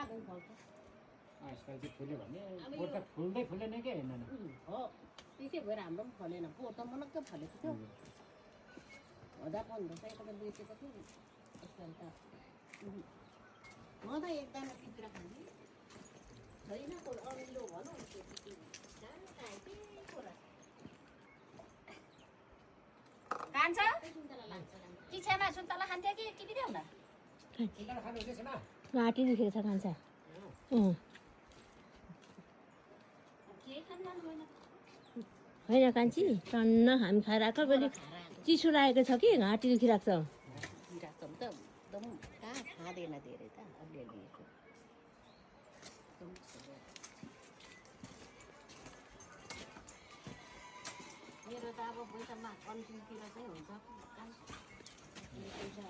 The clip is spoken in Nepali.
तातो फल्छ आजकल चाहिँ फुल्यो भने बोट त फुल्दै फुल्दैन के हेर्नु न हो त्यसै भएर हाम्रो पनि फलेन बोट त मनक्क फलेको थियो 10-15 सयको त बेचेको थियो यसलाई त म त एकजना टिपेर खान्थेँ छैन अमिलो भनौँ खान्छ किछामा सुन्तला खान्थ्यो कि टिपिदेऊ न सुन्तला खानु हुँदैछ न घाँटी दुखेको छ खान्छ होइन कान्छी टन्न हामी खाएर आएको फेरि चिसो लागेको छ कि घाँटी दुखिरहेको छ एकदम कहाँ खाँदैन धेरै त अलिअलि मेरो त अब पैसामा कन्टिङतिर चाहिँ हुन्छ पैसा